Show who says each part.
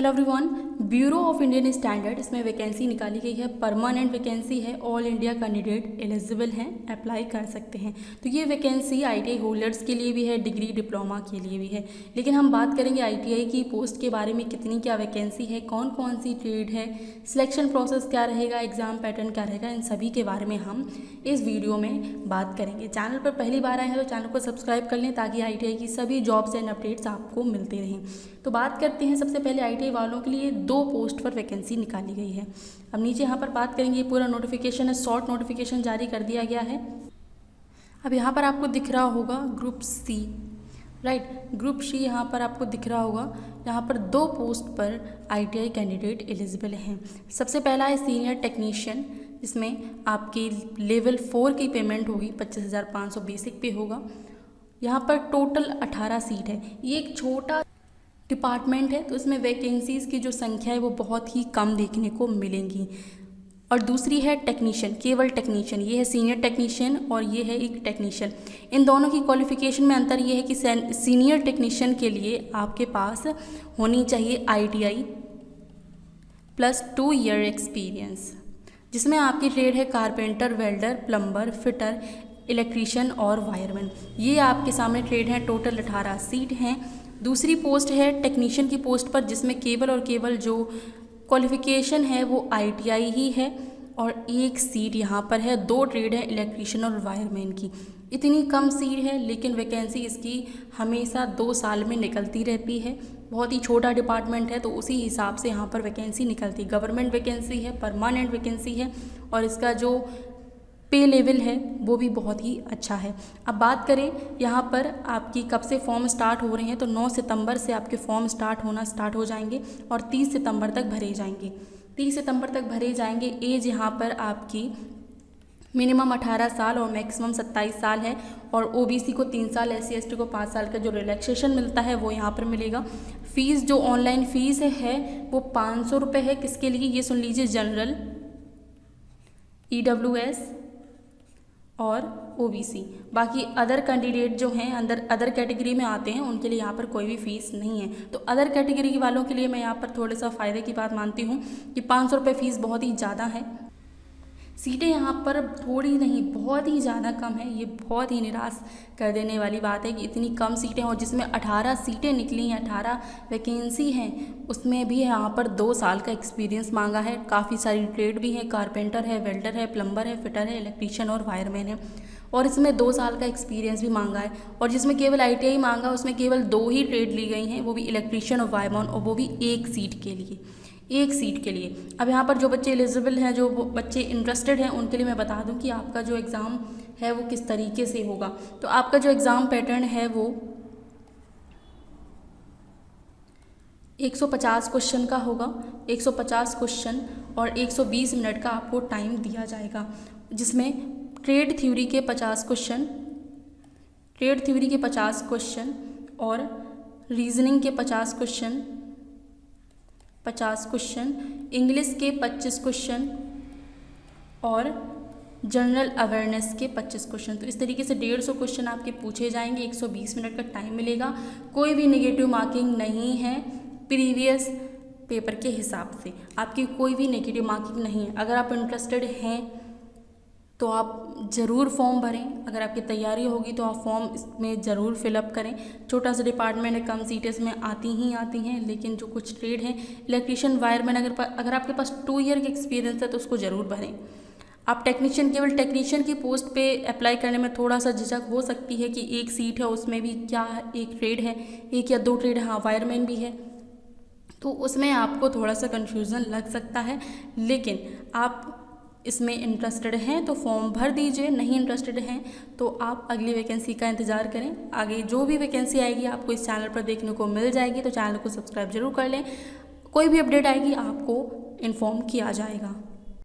Speaker 1: Hello everyone, bureau of Indian standard इसमें vacancy निकाली गई है। परमानेंट वैकेंसी है। ऑल इंडिया कैंडिडेट एलिजिबल हैं, अप्लाई कर सकते हैं। तो ये वैकेंसी आईटीआई होल्डर्स के लिए भी है, डिग्री डिप्लोमा के लिए भी है। लेकिन हम बात करेंगे आईटीआई की पोस्ट के बारे में, कितनी क्या वैकेंसी है, कौन कौन सी ट्रेड है, सिलेक्शन प्रोसेस क्या रहेगा, एग्जाम पैटर्न क्या रहेगा, इन सभी के बारे में हम इस वीडियो में बात करेंगे। चैनल पर पहली बार आए हैं तो चैनल को सब्सक्राइब कर लें ताकि आईटीआई की सभी जॉब्स एंड अपडेट्स आपको मिलते रहें। तो बात करते हैं सबसे पहले आईटीआई वालों के लिए 2 पोस्ट पर वैकेंसी निकाली गई है। अब नीचे यहाँ पर बात करेंगे, पूरा नोटिफिकेशन है, शॉर्ट नोटिफिकेशन जारी कर दिया गया है। अब यहाँ पर आपको दिख रहा होगा group C, right, group C यहाँ पर आपको दिख रहा होगा। यहाँ पर 2 पोस्ट पर आईटीआई कैंडिडेट एलिजिबल हैं। सबसे पहला है सीनियर टेक्नीशियन, जिसमें आपकी लेवल 4 की पेमेंट होगी, 25,500 बेसिक पे होगा। यहाँ पर टोटल 18 सीट है। ये एक छोटा डिपार्टमेंट है तो इसमें वैकेंसीज़ की जो संख्या है वो बहुत ही कम देखने को मिलेंगी। और दूसरी है टेक्नीशियन, केवल टेक्नीशियन, ये है सीनियर टेक्नीशियन और ये है एक टेक्नीशियन। इन दोनों की क्वालिफिकेशन में अंतर ये है कि सीनियर टेक्नीशियन के लिए आपके पास होनी चाहिए आईटीआई प्लस 2 ईयर एक्सपीरियंस, जिसमें आपकी ट्रेड है carpenter, welder, plumber, fitter, electrician और वायरमैन। ये आपके सामने ट्रेड हैं। टोटल 18 सीट हैं। दूसरी पोस्ट है टेक्नीशियन की पोस्ट पर, जिसमें केवल और केवल जो क्वालिफ़िकेशन है वो आईटीआई ही है और 1 सीट यहाँ पर है। 2 ट्रेड है, इलेक्ट्रीशियन और वायरमैन की। इतनी कम सीट है लेकिन वैकेंसी इसकी हमेशा 2 साल में निकलती रहती है। बहुत ही छोटा डिपार्टमेंट है तो उसी हिसाब से यहाँ पर वैकेंसी निकलती है। गवर्नमेंट वैकेंसी है, परमानेंट वैकेंसी है और इसका जो पे लेवल है वो भी बहुत ही अच्छा है। अब बात करें यहाँ पर आपकी कब से फॉर्म स्टार्ट हो रहे हैं, तो 9 सितंबर से आपके फॉर्म स्टार्ट हो जाएंगे और 30 सितंबर तक भरे जाएंगे। 30 सितंबर तक भरे जाएंगे। एज यहाँ पर आपकी मिनिमम 18 साल और मैक्सिमम 27 साल है और ओबीसी को 3 साल, SC ST को 5 साल का जो रिलैक्सेशन मिलता है वो यहाँ पर मिलेगा। फ़ीस जो ऑनलाइन फ़ीस है वो 500 रुपये है। किसके लिए, ये सुन लीजिए, जनरल, EWS और ओबीसी। बाकी अदर कैंडिडेट जो हैं अदर कैटेगरी में आते हैं उनके लिए यहाँ पर कोई भी फ़ीस नहीं है। तो अदर कैटेगरी वालों के लिए मैं यहाँ पर थोड़ा सा फ़ायदे की बात मानती हूँ कि 500 रुपये फ़ीस बहुत ही ज़्यादा है। सीटें यहाँ पर थोड़ी नहीं, बहुत ही ज़्यादा कम है। ये बहुत ही निराश कर देने वाली बात है कि इतनी कम सीटें और जिसमें 18 सीटें निकली हैं, 18 वैकेंसी हैं, उसमें भी यहाँ पर 2 साल का एक्सपीरियंस मांगा है। काफ़ी सारी ट्रेड भी हैं, कारपेंटर है, वेल्डर है, प्लम्बर है, फिटर है, इलेक्ट्रीशियन और वायरमैन है और इसमें 2 साल का एक्सपीरियंस भी मांगा है। और जिसमें केवल आईटीआई मांगा उसमें केवल 2 ही ट्रेड ली गई हैं, वो भी इलेक्ट्रीशियन और वायरमैन, और वो भी 1 सीट के लिए, 1 सीट के लिए। अब यहाँ पर जो बच्चे एलिजिबल हैं, जो बच्चे इंटरेस्टेड हैं, उनके लिए मैं बता दूं कि आपका जो एग्ज़ाम है वो किस तरीके से होगा। तो आपका जो एग्ज़ाम पैटर्न है वो 150 क्वेश्चन का होगा। 150 क्वेश्चन और 120 मिनट का आपको टाइम दिया जाएगा, जिसमें ट्रेड थ्योरी के 50 क्वेश्चन और रीजनिंग के 50 क्वेश्चन, इंग्लिश के 25 क्वेश्चन और जनरल अवेयरनेस के 25 क्वेश्चन। तो इस तरीके से 150 क्वेश्चन आपके पूछे जाएंगे। 120 मिनट का टाइम मिलेगा। कोई भी नेगेटिव मार्किंग नहीं है। प्रीवियस पेपर के हिसाब से आपकी कोई भी नेगेटिव मार्किंग नहीं है। अगर आप इंटरेस्टेड हैं तो आप ज़रूर फॉर्म भरें। अगर आपकी तैयारी होगी तो आप फॉर्म इसमें ज़रूर फिलअप करें। छोटा सा डिपार्टमेंट है, कम सीटें इसमें आती हैं, लेकिन जो कुछ ट्रेड हैं, इलेक्ट्रीशियन, वायरमैन, अगर आपके पास 2 ईयर का एक्सपीरियंस है तो उसको ज़रूर भरें। आप केवल टेक्नीशियन की पोस्ट पे अप्लाई करने में थोड़ा सा झिझक हो सकती है कि 1 सीट है, उसमें भी क्या 1 ट्रेड है, 1 या 2 ट्रेड है, हाँ वायरमैन भी है, तो उसमें आपको थोड़ा सा कन्फ्यूज़न लग सकता है। लेकिन आप इसमें इंटरेस्टेड हैं तो फॉर्म भर दीजिए, नहीं इंटरेस्टेड हैं तो आप अगली वैकेंसी का इंतज़ार करें। आगे जो भी वैकेंसी आएगी आपको इस चैनल पर देखने को मिल जाएगी, तो चैनल को सब्सक्राइब जरूर कर लें। कोई भी अपडेट आएगी आपको इन्फॉर्म किया जाएगा।